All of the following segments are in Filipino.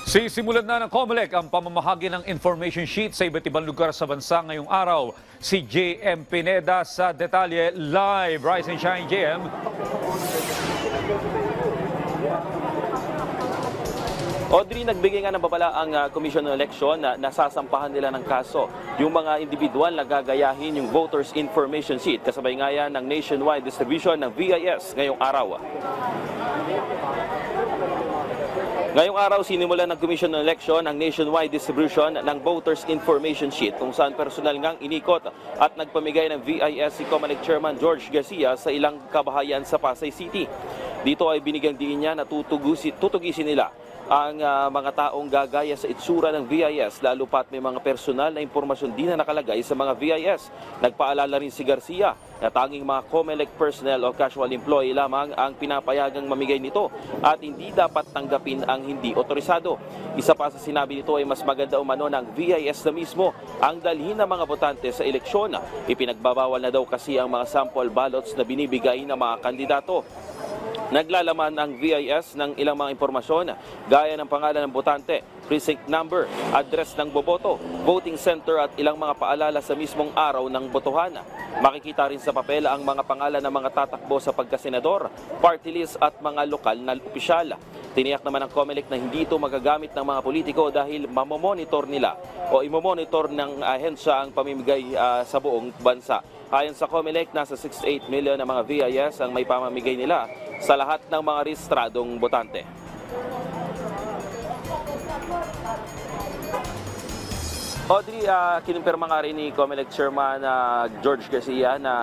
Sisimulan na ng COMELEC ang pamamahagi ng information sheet sa iba't ibang lugar sa bansa ngayong araw. Si JM Pineda sa detalye live. Rise and shine, JM. Audrey, nagbigay nga ng babala ang Commission on Election na nasasampahan nila ng kaso yung mga individual na gagayahin yung Voters Information Sheet. Kasabay nga yan ng nationwide distribution ng VIS ngayong araw. Ngayong araw, sinimulan ng Commission on Election ang nationwide distribution ng Voters Information Sheet kung saan personal ngang inikot at nagpamigay ng VIS si COMELEC Chairman George Garcia sa ilang kabahayan sa Pasay City. Dito ay binigyang diin niya na tutugisin nila ang mga taong gagaya sa itsura ng VIS, lalo pat may mga personal na impormasyon din na nakalagay sa mga VIS. Nagpaalala rin si Garcia na tanging mga COMELEC personnel o casual employee lamang ang pinapayagang mamigay nito at hindi dapat tanggapin ang hindi otorisado. Isa pa sa sinabi nito ay mas maganda umano ng VIS na mismo ang dalhin ng mga botante sa eleksyon. Ipinagbabawal na daw kasi ang mga sample ballots na binibigay ng mga kandidato. Naglalaman ang VIS ng ilang mga impormasyon gaya ng pangalan ng botante, precinct number, address ng boboto, voting center at ilang mga paalala sa mismong araw ng botohan. Makikita rin sa papel ang mga pangalan ng mga tatakbo sa pagkasenador, party list at mga lokal na opisyal. Tiniyak naman ng COMELEC na hindi ito magagamit ng mga politiko dahil mamomonitor nila o imomonitor ng ahensya ang pamimigay sa buong bansa. Ayon sa COMELEC, nasa 68 million na mga VIS ang may pamamigay nila sa lahat ng mga rehistradong botante. Audrey, kinumpirma nga rin ni COMELEC Chairman George Garcia na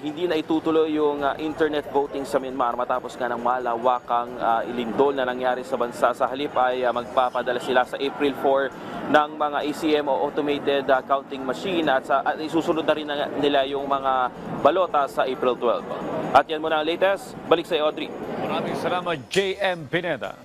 hindi na itutuloy yung internet voting sa Myanmar matapos nga ng malawakang ilindol na nangyari sa bansa. Sa halip ay magpapadala sila sa April 4 ng mga ACM o automated counting machine at isusunod na rin nila yung mga balota sa April 12. At yan muna ang latest. Balik sa Audrey. Maraming salamat, JM Pineda.